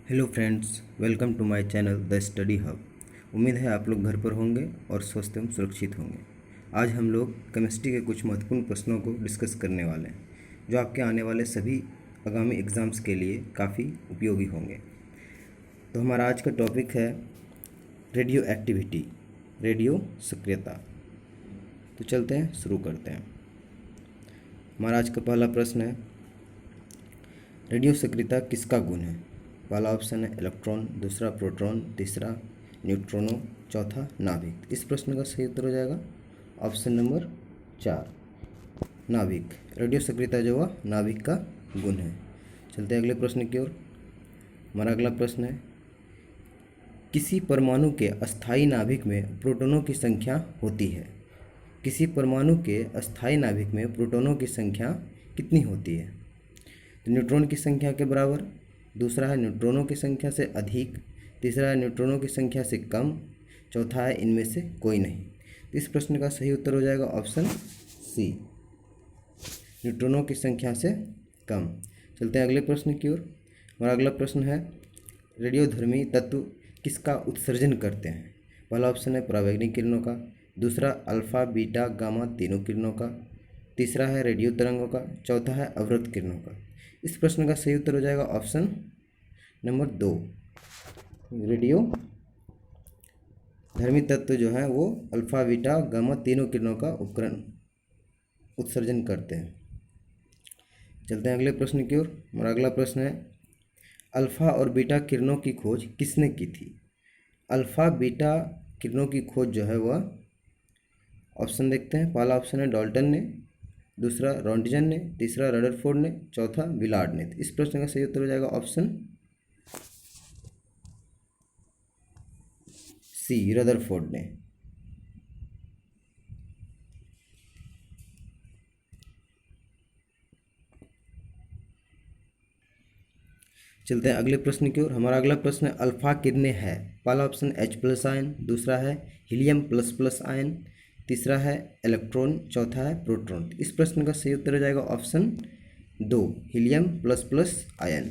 Hello friends, welcome to my channel the study hub. उम्मीद है आप लोग घर पर होंगे और स्वस्थ एवं सुरक्षित होंगे। आज हम लोग केमिस्ट्री के कुछ महत्वपूर्ण प्रश्नों को डिस्कस करने वाले हैं जो आपके आने वाले सभी आगामी एग्ज़ाम्स के लिए काफ़ी उपयोगी होंगे। तो हमारा आज का टॉपिक है रेडियो एक्टिविटी, रेडियो सक्रियता। तो चलते हैं, शुरू करते हैं। हमारा आज का पहला प्रश्न है, रेडियो सक्रियता किसका गुण है? पहला ऑप्शन है इलेक्ट्रॉन, दूसरा प्रोटॉन, तीसरा न्यूट्रॉनो, चौथा नाभिक। इस प्रश्न का सही उत्तर हो जाएगा ऑप्शन नंबर 4, नाभिक। रेडियो सक्रियता जो हुआ नाभिक का गुण है। चलते हैं अगले प्रश्न की ओर। हमारा अगला प्रश्न है, किसी परमाणु के अस्थायी नाभिक में प्रोटॉनों की संख्या होती है? किसी परमाणु के अस्थायी नाभिक में प्रोटॉनों की संख्या कितनी होती है? तो न्यूट्रॉन की संख्या के बराबर, दूसरा है न्यूट्रॉनों की संख्या से अधिक, तीसरा है न्यूट्रॉनों की संख्या से कम, चौथा है इनमें से कोई नहीं। तो इस प्रश्न का सही उत्तर हो जाएगा ऑप्शन सी, न्यूट्रॉनों की संख्या से कम। चलते हैं अगले प्रश्न की ओर। हमारा अगला प्रश्न है, रेडियोधर्मी तत्व किसका उत्सर्जन करते हैं? पहला ऑप्शन है परावैंगनिक किरणों का, दूसरा अल्फा बीटा गामा तीनों किरणों का, तीसरा है रेडियो तरंगों का, चौथा है अवरक्त किरणों का। इस प्रश्न का सही उत्तर हो जाएगा ऑप्शन नंबर 2, रेडियो धर्मी तत्व जो है वो अल्फा बीटा गामा तीनों किरणों का उपकरण उत्सर्जन करते हैं। चलते हैं अगले प्रश्न की ओर। हमारा अगला प्रश्न है, अल्फा और बीटा किरणों की खोज किसने की थी? अल्फा बीटा किरणों की खोज जो है वह, ऑप्शन देखते हैं। पहला ऑप्शन है डाल्टन ने, दूसरा रॉन्टजन ने, तीसरा रदरफोर्ड ने, चौथा विलार्ड ने। इस प्रश्न का सही उत्तर हो जाएगा ऑप्शन सी, रदरफोर्ड ने। चलते हैं अगले प्रश्न की ओर। हमारा अगला प्रश्न है, अल्फा किरणें है? पहला ऑप्शन H+ आयन, दूसरा है हीलियम++ आयन, तीसरा है इलेक्ट्रॉन, चौथा है प्रोटॉन। इस प्रश्न का सही उत्तर हो जाएगा ऑप्शन 2, हीलियम++ आयन।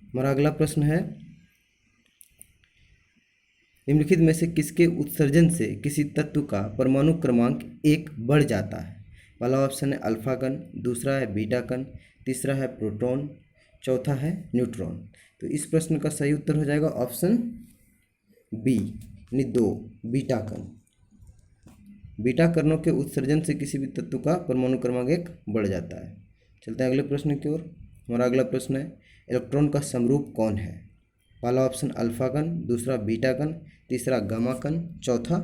हमारा अगला प्रश्न है, निम्नलिखित में से किसके उत्सर्जन से किसी तत्व का परमाणु क्रमांक 1 बढ़ जाता है? पहला ऑप्शन है अल्फा कण, दूसरा है बीटा कण, तीसरा है प्रोटॉन, चौथा है न्यूट्रॉन। तो इस प्रश्न का सही उत्तर हो जाएगा ऑप्शन बी, यानी 2, बीटा कण। बीटा कणों के उत्सर्जन से किसी भी तत्व का परमाणु क्रमांक 1 बढ़ जाता है। चलते हैं अगले प्रश्न की ओर। हमारा अगला प्रश्न है, इलेक्ट्रॉन का समरूप कौन है? पहला ऑप्शन अल्फा कण, दूसरा बीटा कण, तीसरा गामा कण, चौथा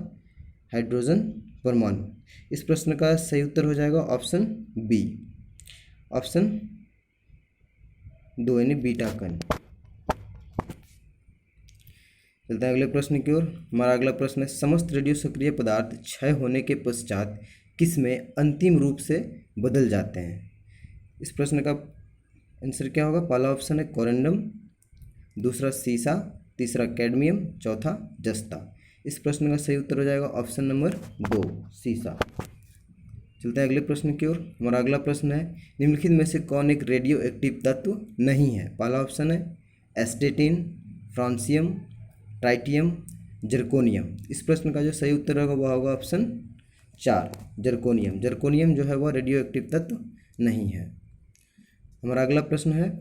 हाइड्रोजन परमाणु। इस प्रश्न का सही उत्तर हो जाएगा ऑप्शन बी, ऑप्शन 2, यानी बीटा कण। चलते हैं अगले प्रश्न की ओर। हमारा अगला प्रश्न है, समस्त रेडियो सक्रिय पदार्थ क्षय होने के पश्चात किस में अंतिम रूप से बदल जाते हैं? इस प्रश्न का आंसर क्या होगा? पहला ऑप्शन है कोरेंडम, दूसरा सीसा, तीसरा कैडमियम, चौथा जस्ता। इस प्रश्न का सही उत्तर हो जाएगा ऑप्शन नंबर 2, सीसा। चलते हैं अगले प्रश्न की ओर। हमारा अगला प्रश्न है, निम्नलिखित में से कौन एक रेडियो एक्टिव तत्व नहीं है? पहला ऑप्शन है एस्टेटिन, फ्रांसियम, ट्राइटियम, जर्कोनियम। इस प्रश्न का जो सही उत्तर होगा वह होगा ऑप्शन 4, जर्कोनियम। जर्कोनियम जो है वह रेडियो एक्टिव तत्व नहीं है। हमारा अगला प्रश्न है,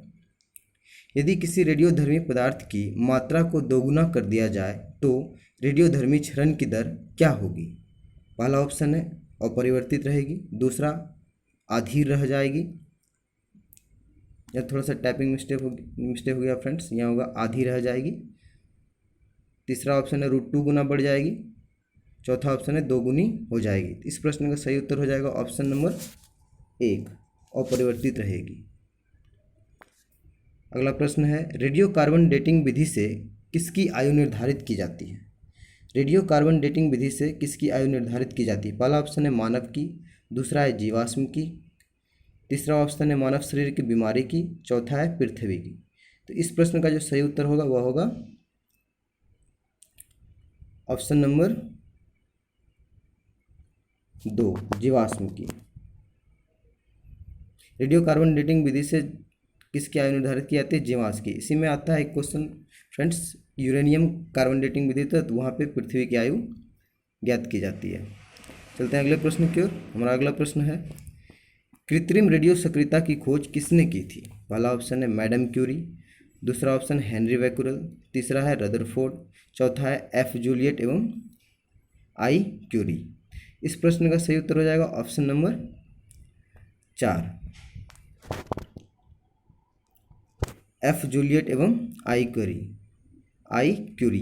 यदि किसी रेडियोधर्मी पदार्थ की मात्रा को दोगुना कर दिया जाए तो रेडियोधर्मी क्षरण की दर क्या होगी? पहला ऑप्शन है अपरिवर्तित रहेगी, दूसरा आधी रह जाएगी, या थोड़ा सा टाइपिंग मिस्टेक हो गया फ्रेंड्स, यहाँ होगा आधी रह जाएगी, तीसरा ऑप्शन है √2 गुना बढ़ जाएगी, चौथा ऑप्शन है 2 गुनी हो जाएगी। इस प्रश्न का सही उत्तर हो जाएगा ऑप्शन नंबर 1, अपरिवर्तित रहेगी। अगला प्रश्न है, रेडियो कार्बन डेटिंग विधि से किसकी आयु निर्धारित की जाती है? रेडियो कार्बन डेटिंग विधि से किसकी आयु निर्धारित की जाती है? पहला ऑप्शन है मानव की, दूसरा है जीवाश्म की, तीसरा ऑप्शन है मानव शरीर की बीमारी की, चौथा है पृथ्वी की। तो इस प्रश्न का जो सही उत्तर होगा वह होगा ऑप्शन नंबर 2, जीवाश्म की। रेडियो कार्बन डेटिंग विधि से किसकी आयु निर्धारित की जाती है? जीवाश्म की। इसी में आता है एक question friends, uranium carbon dating विधि, तो वहाँ पे पृथ्वी की आयु ज्ञात की जाती है। चलते हैं अगले प्रश्न की ओर। हमारा अगला प्रश्न है, कृत्रिम रेडियो सक्रियता की खोज किसने की थी? पहला ऑप्शन है मैडम क्यूरी, दूसरा ऑप्शन हेनरी बैकुरल, तीसरा है रदरफोर्ड, चौथा है एफ जूलियट एवं आई क्यूरी। इस प्रश्न का सही उत्तर हो जाएगा ऑप्शन नंबर 4, एफ जूलियट एवं आई क्यूरी।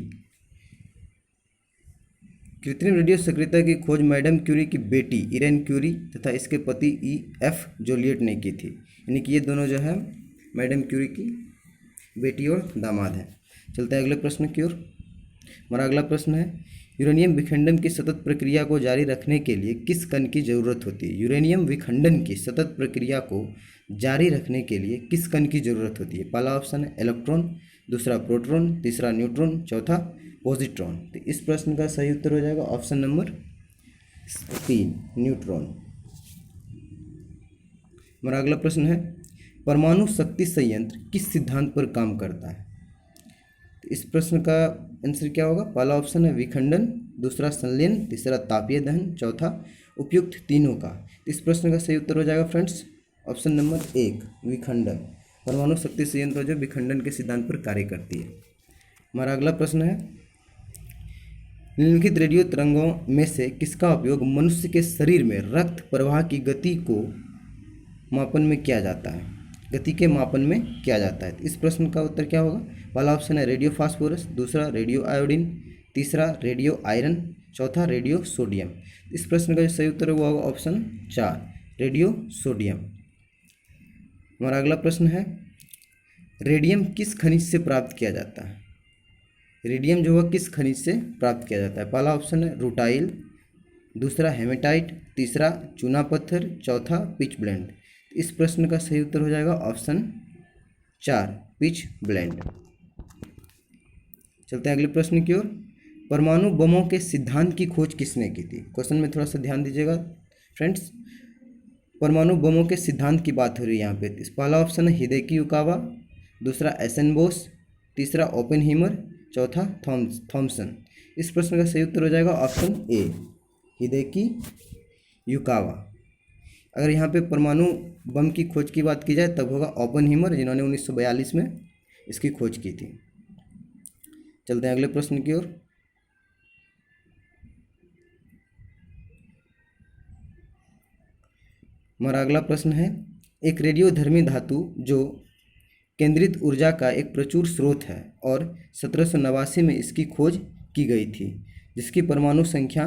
कृत्रिम रेडियो सक्रियता की खोज मैडम क्यूरी की बेटी इरेन क्यूरी तथा इसके पति एफ जूलियट ने की थी। यानी कि ये दोनों जो है मैडम क्यूरी की बेटी और दामाद हैं। चलते हैं अगले प्रश्न की ओर। हमारा अगला प्रश्न है, यूरेनियम विखंडन की सतत प्रक्रिया को जारी रखने के लिए किस कण की जरूरत होती है? यूरेनियम विखंडन की सतत प्रक्रिया को जारी रखने के लिए किस कण की जरूरत होती है? पहला ऑप्शन है इलेक्ट्रॉन, दूसरा प्रोटॉन, तीसरा न्यूट्रॉन, चौथा पॉजिट्रॉन। तो इस प्रश्न का सही उत्तर हो जाएगा ऑप्शन नंबर 3, न्यूट्रॉन। हमारा अगला प्रश्न है, परमाणु शक्ति संयंत्र किस सिद्धांत पर काम करता है? तो इस प्रश्न का आंसर क्या होगा? पहला ऑप्शन है विखंडन, दूसरा संलयन, तीसरा तापीय दहन, चौथा उपयुक्त तीनों का। इस प्रश्न का सही उत्तर हो जाएगा फ्रेंड्स ऑप्शन नंबर 1, विखंडन। परमाणु शक्ति संयंत्र जो विखंडन के सिद्धांत पर कार्य करती है। हमारा अगला प्रश्न है, निम्नलिखित रेडियो तरंगों में से किसका उपयोग मनुष्य के शरीर में रक्त प्रवाह की गति को मापन में किया जाता है? गति के मापन में किया जाता है। इस प्रश्न का उत्तर क्या होगा? पहला ऑप्शन है रेडियो फास्फोरस, दूसरा रेडियो आयोडीन, तीसरा रेडियो आयरन, चौथा रेडियो सोडियम। इस प्रश्न का जो सही उत्तर होगा ऑप्शन 4, रेडियो सोडियम। हमारा अगला प्रश्न है, रेडियम किस खनिज से प्राप्त किया जाता है? रेडियम जो है किस खनिज से प्राप्त किया जाता है? पहला ऑप्शन है रूटाइल, दूसरा हेमेटाइट, तीसरा चूना पत्थर, चौथा पिच ब्लेंड। इस प्रश्न का सही उत्तर हो जाएगा ऑप्शन 4, पिच ब्लेंड। चलते हैं अगले प्रश्न की ओर। परमाणु बमों के सिद्धांत की खोज किसने की थी? क्वेश्चन में थोड़ा सा ध्यान दीजिएगा फ्रेंड्स। परमाणु बमों के सिद्धांत की बात हो रही है यहाँ पे। इस पहला ऑप्शन है हिदेकी युकावा, दूसरा एसन बोस, तीसरा ओपेनहीमर, चौथा थॉमसन। इस प्रश्न का सही उत्तर हो जाएगा ऑप्शन ए, हिदेकी युकावा। अगर यहाँ पे परमाणु बम की खोज की बात की जाए तब होगा ओपेनहीमर, जिन्होंने 1942 में इसकी खोज की थी। चलते हैं अगले प्रश्न की ओर। हमारा अगला प्रश्न है, एक रेडियोधर्मी धातु जो केंद्रित ऊर्जा का एक प्रचुर स्रोत है और 1789 में इसकी खोज की गई थी, जिसकी परमाणु संख्या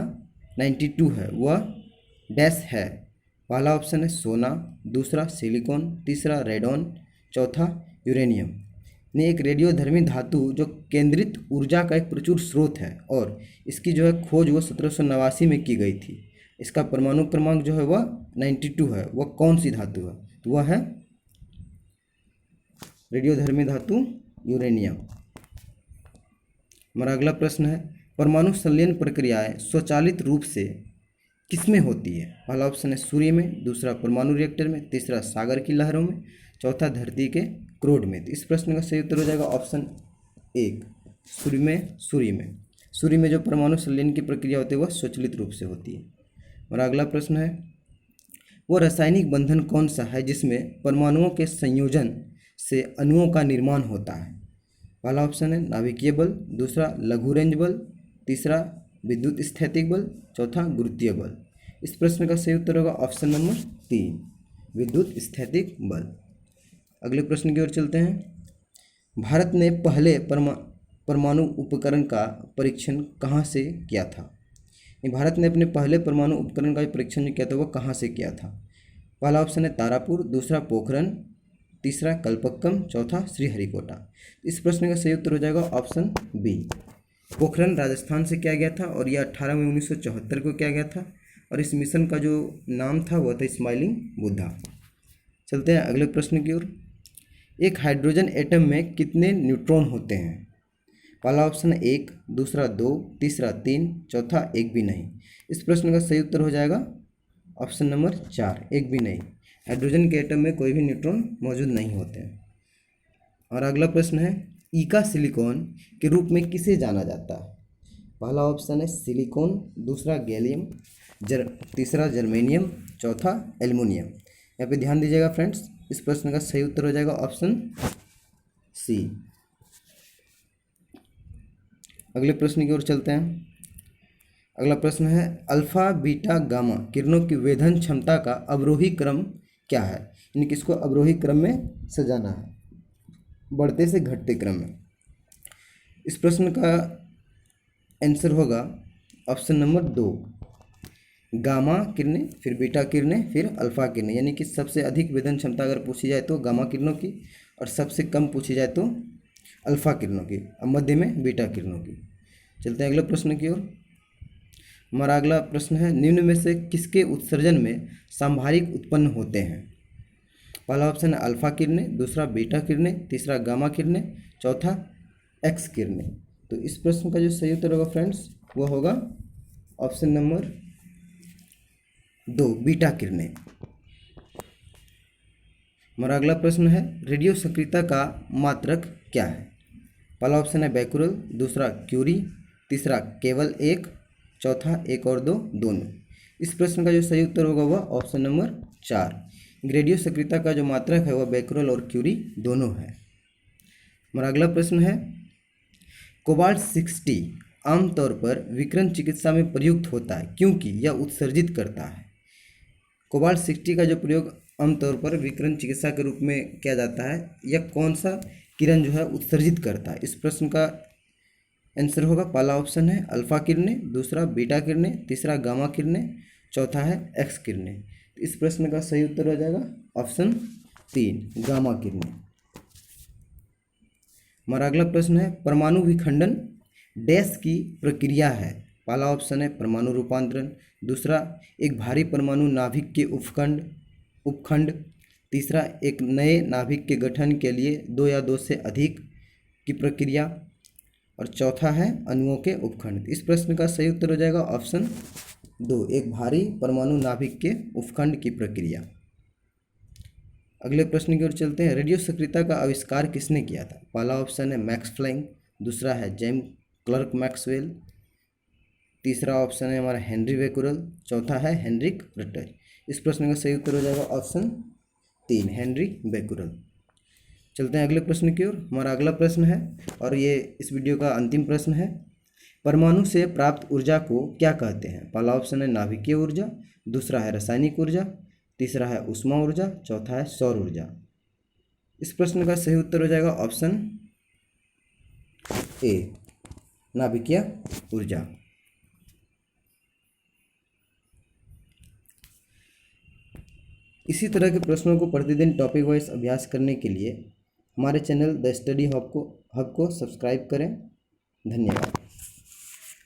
92 है, वह डैश है। पहला ऑप्शन है सोना, दूसरा सिलिकॉन, तीसरा रेडॉन, चौथा यूरेनियम। ने एक रेडियोधर्मी धातु जो केंद्रित ऊर्जा का एक प्रचुर स्रोत है और इसकी जो है खोज वो 1789 में की गई थी। इसका परमाणु क्रमांक जो है वह 92 है। वह कौन सी धातु है? तो वह है रेडियोधर्मी धातु यूरेनियम। हमारा अगला प्रश्न है, परमाणु संलयन प्रक्रियाएं स्वचालित रूप से किसमें होती है? पहला ऑप्शन है सूर्य में, दूसरा परमाणु रिएक्टर में, तीसरा सागर की लहरों में, चौथा धरती के क्रोड में। तो इस प्रश्न का सही उत्तर हो जाएगा ऑप्शन 1, सूर्य में जो परमाणु संलयन की प्रक्रिया होती है वह स्वचालित रूप से होती है। हमारा अगला प्रश्न है, वो रासायनिक बंधन कौन सा है जिसमें परमाणुओं के संयोजन से अणुओं का निर्माण होता है? पहला ऑप्शन है नाभिकीय बल, दूसरा लघु रेंज बल, तीसरा विद्युत स्थैतिक बल, चौथा गुरुत्वीय बल। इस प्रश्न का सही उत्तर होगा ऑप्शन नंबर 3, विद्युत स्थैतिक बल। अगले प्रश्न की ओर चलते हैं। भारत ने पहले परमाणु उपकरण का परीक्षण कहाँ से किया था? भारत ने अपने पहले परमाणु उपकरण का परीक्षण जो किया था वह कहाँ से किया था? पहला ऑप्शन है तारापुर, दूसरा पोखरण, तीसरा कल्पक्कम, चौथा श्रीहरिकोटा। इस प्रश्न का सही उत्तर हो जाएगा ऑप्शन बी, पोखरण राजस्थान से किया गया था और यह 18 मई 1974 को किया गया था और इस मिशन का जो नाम था वह था स्माइलिंग बुद्धा। चलते हैं अगले प्रश्न की ओर। एक हाइड्रोजन एटम में कितने न्यूट्रॉन होते हैं? पहला ऑप्शन 1, दूसरा 2, तीसरा 3, चौथा एक भी नहीं। इस प्रश्न का सही उत्तर हो जाएगा ऑप्शन नंबर 4, एक भी नहीं। हाइड्रोजन के एटम में कोई भी न्यूट्रॉन मौजूद नहीं होते हैं। और अगला प्रश्न है ईका सिलिकॉन के रूप में किसे जाना जाता है? पहला ऑप्शन है सिलिकॉन, दूसरा गैलियम, तीसरा जर्मेनियम, चौथा एल्युमिनियम। यहाँ पे ध्यान दीजिएगा फ्रेंड्स, इस प्रश्न का सही उत्तर हो जाएगा ऑप्शन सी। अगले प्रश्न की ओर चलते हैं। अगला प्रश्न है अल्फा बीटा गामा किरणों की वेधन क्षमता का अवरोही क्रम क्या है? यानी कि इसको अवरोही क्रम में सजाना है, बढ़ते से घटते क्रम में। इस प्रश्न का आंसर होगा ऑप्शन नंबर 2, गामा किरणें, फिर बीटा किरणें, फिर अल्फा किरणें। यानी कि सबसे अधिक वेधन क्षमता अगर पूछी जाए तो गामा किरणों की, और सबसे कम पूछी जाए तो अल्फा किरणों की, और मध्य में बीटा किरणों की। चलते हैं अगले प्रश्न की ओर। हमारा अगला प्रश्न है निम्न में से किसके उत्सर्जन में सांभारिक उत्पन्न होते हैं? पहला ऑप्शन है अल्फा किरणें, दूसरा बीटा किरणें, तीसरा गामा किरणें, चौथा एक्स किरणें। तो इस प्रश्न का जो सही उत्तर होगा फ्रेंड्स वो होगा ऑप्शन नंबर 2, बीटा किरणें। हमारा अगला प्रश्न है रेडियो सक्रियता का मात्रक क्या है? पहला ऑप्शन है बैकुरल, दूसरा क्यूरी, तीसरा केवल एक, चौथा एक और दो, दोनों। इस प्रश्न का जो सही उत्तर होगा वह ऑप्शन नंबर 4, रेडियो सक्रियता का जो मात्रक है वह बैकुरल और क्यूरी दोनों है। हमारा अगला प्रश्न है कोबाल्ट 60 आमतौर पर विकिरण चिकित्सा में प्रयुक्त होता है क्योंकि यह उत्सर्जित करता है। कोबाल्ट 60 का जो प्रयोग आमतौर पर विकिरण चिकित्सा के रूप में किया जाता है, यह कौन सा किरण जो है उत्सर्जित करता है? इस प्रश्न का आंसर होगा पहला ऑप्शन है अल्फा किरणें, दूसरा बीटा किरणें, तीसरा गामा किरणें, चौथा है एक्स किरणें। इस प्रश्न का सही उत्तर हो जाएगा ऑप्शन 3, गामा किरणें। हमारा अगला प्रश्न है परमाणु विखंडन डैश की प्रक्रिया है? पहला ऑप्शन है परमाणु रूपांतरण, दूसरा एक भारी परमाणु नाभिक के उपखंड, तीसरा एक नए नाभिक के गठन के लिए 2 या 2 से अधिक की प्रक्रिया, और चौथा है अणुओं के उपखंड। इस प्रश्न का सही उत्तर हो जाएगा ऑप्शन 2, एक भारी परमाणु नाभिक के उपखंड की प्रक्रिया। अगले प्रश्न की ओर चलते हैं रेडियो सक्रियता का आविष्कार किसने किया था? पहला ऑप्शन है मैक्स प्लैंक, दूसरा है जेम्स क्लर्क मैक्सवेल, तीसरा ऑप्शन है हमारा हेनरी बेकुरल, चौथा है हेनरिक रटर। इस प्रश्न का सही उत्तर हो जाएगा ऑप्शन 3, हेनरी बेकुरल। चलते हैं अगले प्रश्न की ओर। हमारा अगला प्रश्न है और ये इस वीडियो का अंतिम प्रश्न है परमाणु से प्राप्त ऊर्जा को क्या कहते हैं? पहला ऑप्शन है नाभिकीय ऊर्जा, दूसरा है रासायनिक ऊर्जा, तीसरा है ऊष्मा ऊर्जा, चौथा है सौर ऊर्जा। इस प्रश्न का सही उत्तर हो जाएगा ऑप्शन ए, नाभिकीय ऊर्जा। इसी तरह के प्रश्नों को प्रतिदिन टॉपिक वाइज अभ्यास करने के लिए हमारे चैनल द स्टडी हब को सब्सक्राइब करें। धन्यवाद।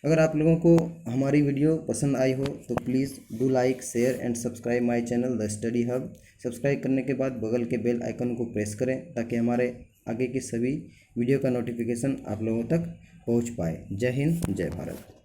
अगर आप लोगों को हमारी वीडियो पसंद आई हो तो please do like, share and subscribe my channel the study hub. Subscribe करने के बाद बगल के बेल आइकन को प्रेस करें ताकि हमारे आगे की सभी वीडियो का नोटिफिकेशन आप लोगों तक पहुंच पाए। जय हिंद, जय भारत।